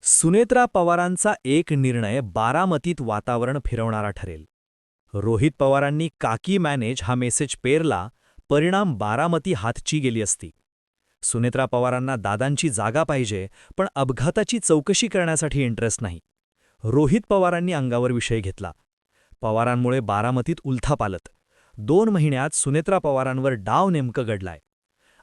सुनेत्रा पवारांचा एक निर्णय बारामतीत वातावरण फिरवणारा ठरेल. रोहित पवारांनी काकी मॅनेज हा मेसेज पेरला, परिणाम बारामती हातची गेली असती. सुनेत्रा पवारांना दादांची जागा पाहिजे, पण अपघाताची चौकशी करण्यासाठी इंटरेस्ट नाही. रोहित पवारांनी अंगावर विषय घेतला. पवारांमुळे बारामतीत उलथापालथ. 2 महिन्यात सुनेत्रा पवारांवर डाव नेमकं घडलाय.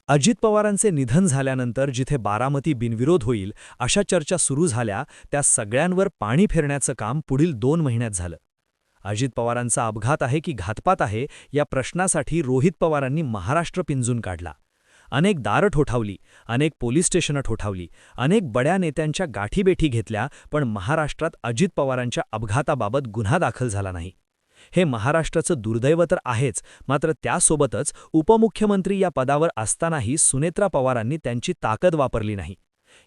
अजित पवारांचे निधन झाल्यानंतर जिथे बारामती बिनविरोध होईल अशा चर्चा सुरू झाल्या, त्या सगळ्यांवर पाणी फिरण्याचं काम पुढील 2 महिन्यात झालं. अजित पवारांचा अपघात आहे की घातपात आहे या प्रश्नासाठी रोहित पवारांनी महाराष्ट्र पिंजून काढला. अनेक दारं ठोठावली, अनेक पोलीस स्टेशनं ठोठावली, अनेक बड्या नेत्यांच्या गाठीबेठी घेतल्या, पण महाराष्ट्रात अजित पवारांच्या अपघाताबाबत गुन्हा दाखल झाला नाही. हे महाराष्ट्राचं दुर्दैव तर आहेच, मात्र त्यासोबतच उपमुख्यमंत्री या पदावर असतानाही सुनेत्रा पवारांनी त्यांची ताकद वापरली नाही.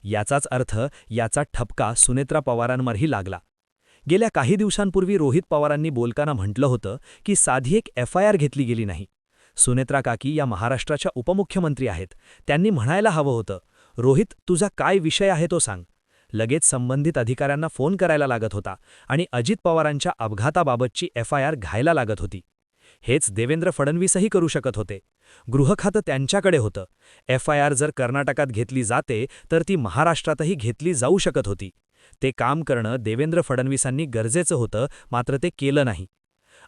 याचाच अर्थ, याचा ठपका सुनेत्रा पवारांवरही लागला. गेल्या काही दिवसांपूर्वी रोहित पवारांनी बोलताना म्हटलं होतं की साधी एक FIR घेतली गेली नाही. सुनेत्रा काकी या महाराष्ट्राच्या उपमुख्यमंत्री आहेत. त्यांनी म्हणायला हवं होतं, रोहित, तुझा काय विषय आहे तो सांग. लगेच संबंधित अधिकाऱ्यांना फोन करायला लागत होता आणि अजित पवारांच्या अपघाताबाबतची FIR घ्यायला लागत होती. हेच देवेंद्र फडणवीसही करू शकत होते. गृहखातं त्यांच्याकडे होतं. FIR जर कर्नाटकात घेतली जाते तर ती महाराष्ट्रातही घेतली जाऊ शकत होती. ते काम करणं देवेंद्र फडणवीसांनी गरजेचं होतं, मात्र ते केलं नाही.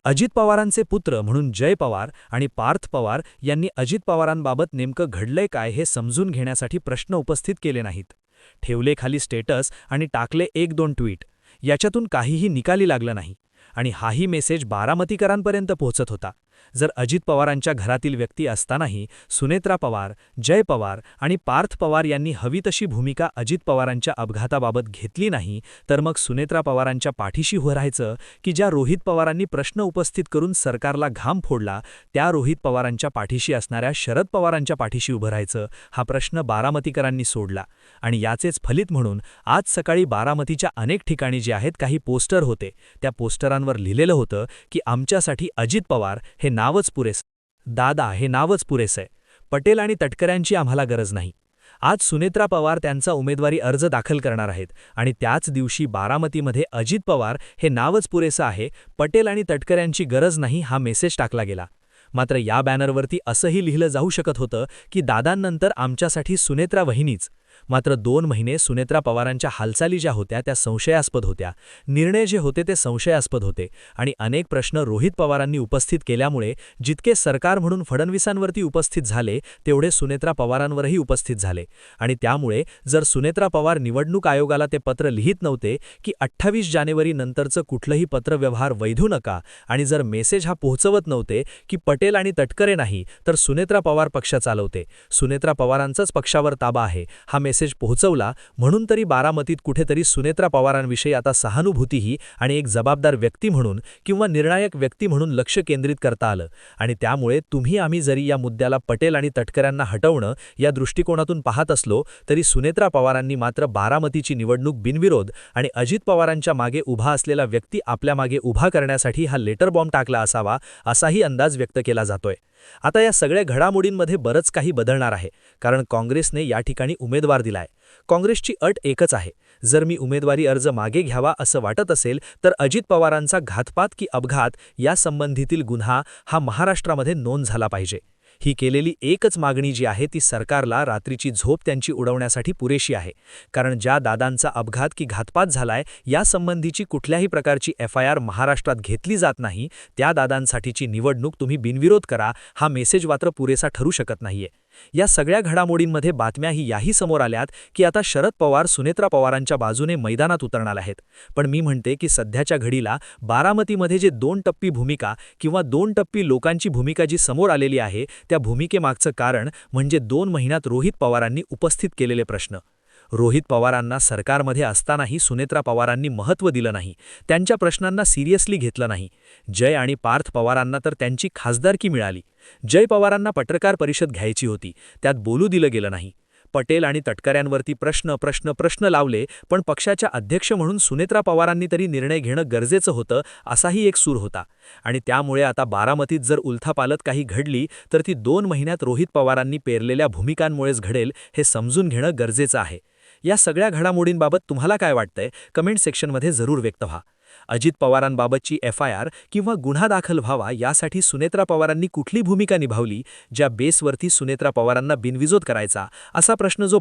अजित पवारांचे पुत्र म्हणून जय पवार आणि पार्थ पवार यांनी अजित पवारांबाबत नेमकं घडलंय काय हे समजून घेण्यासाठी प्रश्न उपस्थित केले नाहीत. ठेवले खाली स्टेटस आणि टाकले 1-2 ट्विट. याच्यातून काहीही निकाली लागलं नाही. आणि हाही मेसेज बारामतीकरांपर्यंत पोहोचत होता. जर अजित पवारांच्या घरातील व्यक्ती असतानाही सुनेत्रा पवार, जय पवार आणि पार्थ पवार यांनी हवी तशी भूमिका अजित पवारांच्या अपघाताबाबत घेतली नाही, तर मग सुनेत्रा पवारांच्या पाठीशी उभं राहायचं की ज्या रोहित पवारांनी प्रश्न उपस्थित करून सरकारला घाम फोडला, त्या रोहित पवारांच्या पाठीशी असणाऱ्या शरद पवारांच्या पाठीशी उभं राहायचं, हा प्रश्न बारामतीकरांनी सोडला. आणि याचेच फलित म्हणून आज सकाळी बारामतीच्या अनेक ठिकाणी जे आहेत काही पोस्टर होते, त्या पोस्टरांवर लिहिलेलं होतं की आमच्यासाठी अजित पवार हे नावच पुरेसं, दादा हे नावच पुरेसं आहे, पटेल आणि तटकऱ्यांची आम्हाला गरज नाही. आज सुनेत्रा पवार त्यांचा उमेदवारी अर्ज दाखल करणार आहेत आणि त्याच दिवशी बारामतीमध्ये अजित पवार हे नावच पुरेसं आहे, पटेल आणि तटकऱ्यांची गरज नाही हा मेसेज टाकला गेला. मात्र या बॅनरवरती असंही लिहिलं जाऊ शकत होतं की दादांनंतर आमच्यासाठी सुनेत्रा वहिनीच. मात्र 2 महिने सुनेत्रा पवारांच्या हालचाली ज्या होत्या त्या संशयास्पद होत्या, निर्णय जे होते ते संशयास्पद होते आणि अनेक प्रश्न रोहित पवारांनी उपस्थित केल्यामुळे जितके सरकार म्हणून फडणवीसांवरती उपस्थित झाले, तेवढे सुनेत्रा पवारांवरही उपस्थित झाले. आणि त्यामुळे जर सुनेत्रा पवार निवडणूक आयोगाला ते पत्र लिहित नव्हते की 28 जानेवारी नंतरचं कुठलंही पत्रव्यवहार वैधू नका, आणि जर मेसेज हा पोहोचवत नव्हते की पटेल आणि तटकरे नाही तर सुनेत्रा पवार पक्ष चालवते, सुनेत्रा पवारांचाच पक्षावर ताबा आहे, हा मेसेज पोहोचवला, म्हणून तरी बारामतीत कुठेतरी सुनेत्रा पवारांविषयी आता सहानुभूतीही आणि एक जबाबदार व्यक्ती म्हणून किंवा निर्णायक व्यक्ती म्हणून लक्ष केंद्रित करता आलं. आणि त्यामुळे तुम्ही आम्ही जरी या मुद्द्याला पटेल आणि तटकऱ्यांना हटवणं या दृष्टिकोनातून पाहत असलो, तरी सुनेत्रा पवारांनी मात्र बारामतीची निवडणूक बिनविरोध आणि अजित पवारांच्या मागे उभा असलेला व्यक्ती आपल्या मागे उभा करण्यासाठी हा लेटर बॉम्ब टाकला असावा, असाही अंदाज व्यक्त केला जातोय. आता या सगळ्या घडामोडींमध्ये बरंच काही बदलणार आहे, कारण काँग्रेसने या ठिकाणी उमेदवार दिलाय. काँग्रेसची अट एकच आहे, जर मी उमेदवारी अर्ज मागे घ्यावा असं वाटत असेल तर अजित पवारांचा घातपात की अपघात या संबंधीतील गुन्हा हा महाराष्ट्रामध्ये नोंद झाला पाहिजे. ही केलेली एकच मागणी जी आहे ती सरकारला रात्रीची झोप त्यांची उडवण्यासाठी पुरेशी आहे. कारण ज्या दादांचा अपघात की घातपात झालाय या संबंधीची कुठल्याही प्रकारची FIR महाराष्ट्रात घेतली जात नाही, त्या दादांसाठीची निवडणूक तुम्ही बिनविरोध करा, हा मेसेज मात्र पुरेसा ठरू शकत नाहीये. या सगळ्या घडामोडींमध्ये बातम्याही याही समोर आल्यात की आता शरद पवार सुनेत्रा पवारांच्या बाजूने मैदानात उतरणार आहेत. पण मी म्हणते की सध्याच्या घडीला बारामतीमध्ये जे 2 टप्पी भूमिका किंवा 2 टप्पी लोकांची भूमिका जी समोर आलेली आहे, त्या भूमिकेमागचं कारण म्हणजे 2 महिन्यात रोहित पवारांनी उपस्थित केलेले प्रश्न. रोहित पवारांना सरकारमध्ये असतानाही सुनेत्रा पवारांनी महत्त्व दिलं नाही, त्यांच्या प्रश्नांना सिरियसली घेतलं नाही. जय आणि पार्थ पवारांना तर त्यांची खासदारकी मिळाली. जय पवारांना पत्रकार परिषद घ्यायची होती, त्यात बोलू दिलं गेलं नाही. पटेल आणि तटकऱ्यांवरती प्रश्न लावले, पण पक्षाच्या अध्यक्ष म्हणून सुनेत्रा पवारांनी तरी निर्णय घेणं गरजेचं होतं, असाही एक सूर होता. आणि त्यामुळे आता बारामतीत जर उलथापालथ काही घडली तर ती 2 महिन्यात रोहित पवारांनी पेरलेल्या भूमिकांमुळेच घडेल, हे समजून घेणं गरजेचं आहे. या सगळ्या घडामोडींबाबत तुम्हाला काय वाटतंय कमेंट सेक्शनमध्ये जरूर व्यक्त व्हा. अजित पवारांबाबतची FIR किंवा गुन्हा दाखल व्हावा यासाठी सुनेत्रा पवारांनी कुठली भूमिका निभावली, ज्या बेसवरती सुनेत्रा पवारांना बिनविरोध करायचा, असा प्रश्न जो